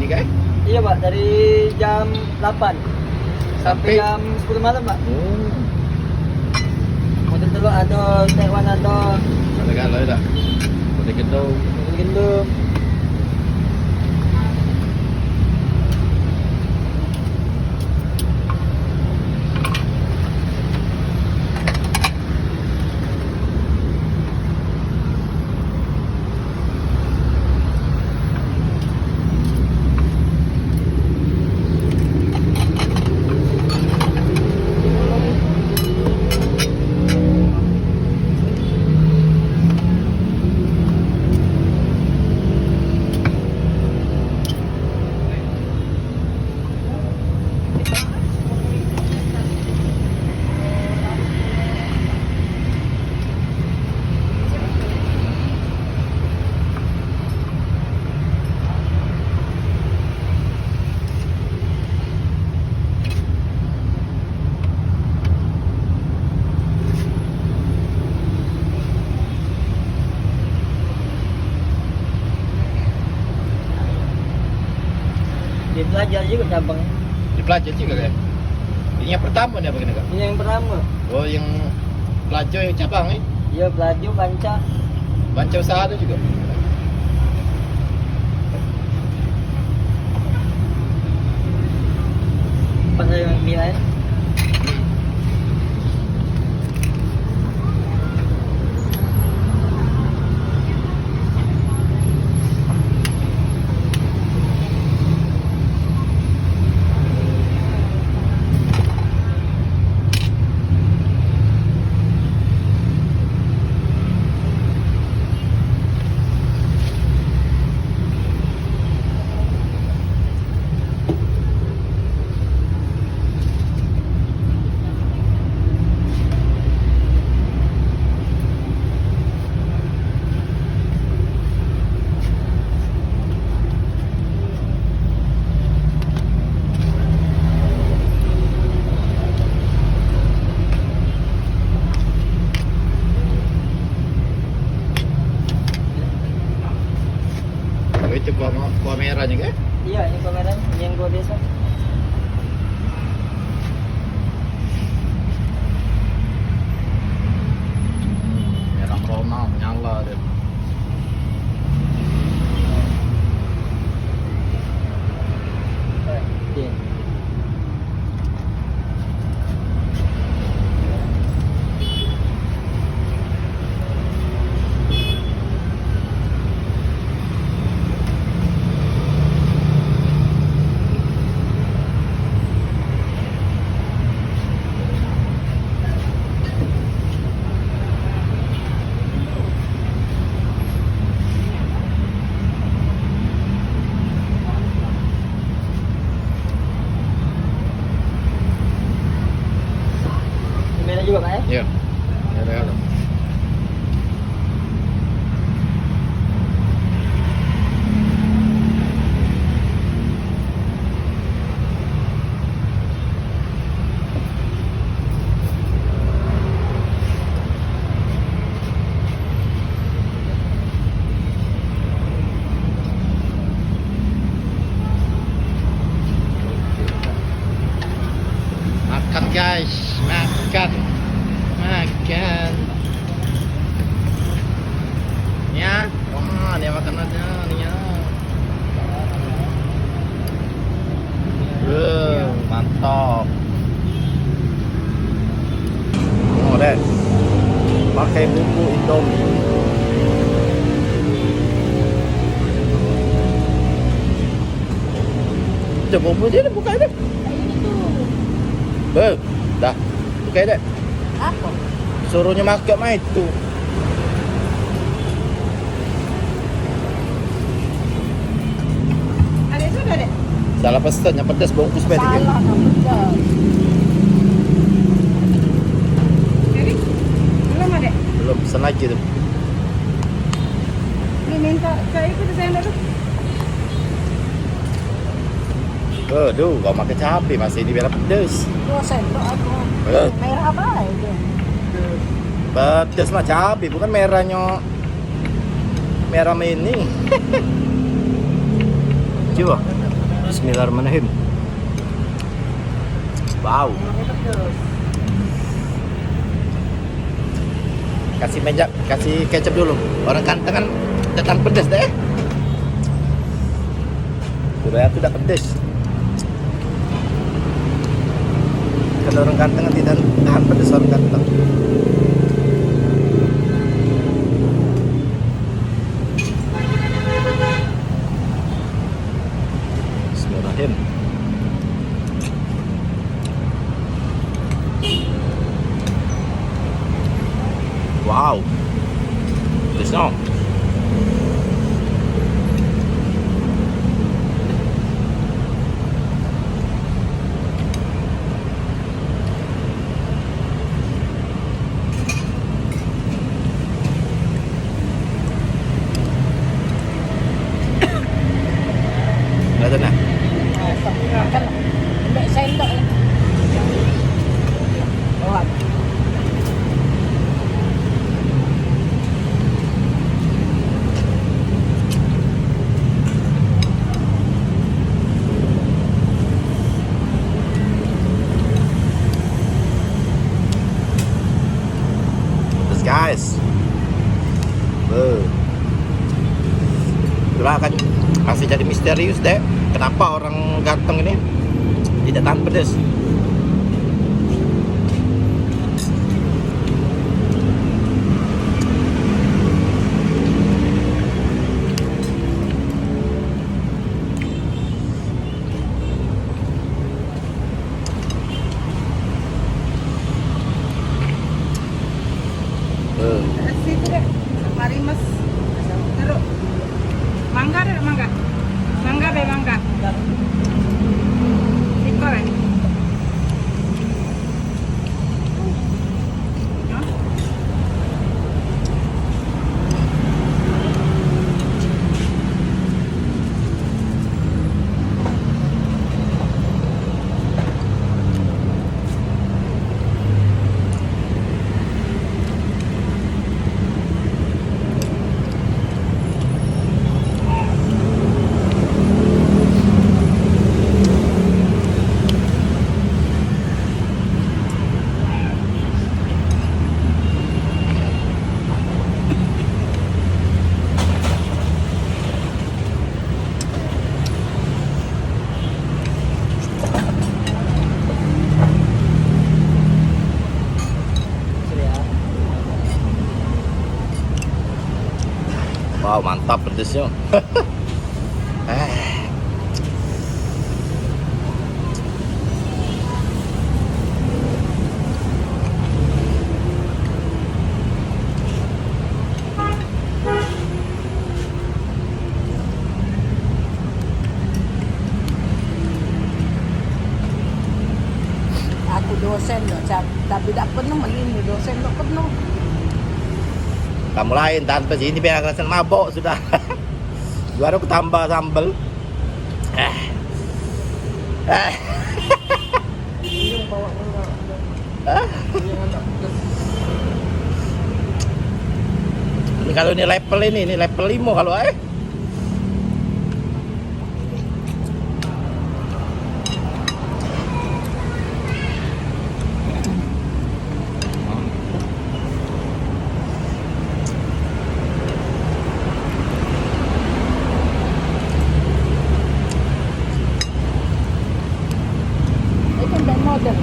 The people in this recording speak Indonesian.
kan? Iya Pak, dari jam 8 sampai jam 10 malam Pak. Oh. Model telur ada, Taiwan ada, Segala dah. Boleh gendong. model gendum. Dia belajar juga cabang. Di pelajar juga kan? Ini yang pertama nih begini kan? Ini yang pertama. Oh yang pelajar yang cabang nih? Iya belajar banca. Banca usaha ada juga? Pas saya nilai. Oh itu kuah merahnya kan? Iya ini kameranya, ini yang gua biasa. Merah Roma menyala dia. Iya. Merah juga Pak ya? Iya. Ada kalau. Makan guys, makan. Makan. Ya, wah dia makan aja nih ya. Mantap. Oh deh, pakai bumbu Indomie. Coba bumbu dia buka deh. Dah, buka deh. Apa? Suruhnya makan mah itu. Ada sudah deh. Salah pesannya pedas bungkus Salah pedih. betul. Jadi belum ada. Belum pesan lagi tuh. Ini minta saya ikut saya dulu. Aduh, kau makan cabai masih di merah pedas. 2 sendok aku. Merah apa itu? Pedas mah cabai, bukan merahnya. Merah ini. Coba. Bismillahirrahmanirrahim. Wow. Kasih meja, kasih kecap dulu. Orang ganteng kan datang pedas deh. Suraya itu udah pedas. Kalau orang ganteng kan tidak tahan pedas orang ganteng. Bismillahirrahmanirrahim. Wow, this no. Nggak tahu nah. Kan enggak sendok ya. Oh, Terus guys, itulah kan masih jadi misterius deh. Kenapa orang ganteng ini tidak tahan pedas? situ deh. Mari Mas. Taruh. Mangga deh, mangga. Mangga deh, mangga. Situ deh. Wow, mantap pedesnya. Aku dosen loh, tapi tak penuh ini dosen tak penuh. Kamu lain tanpa sini biar rasa mabok sudah. Baru aku tambah sambal. Ini bawa enggak. Ini kalau ini level 5 kalau Itu udah modern.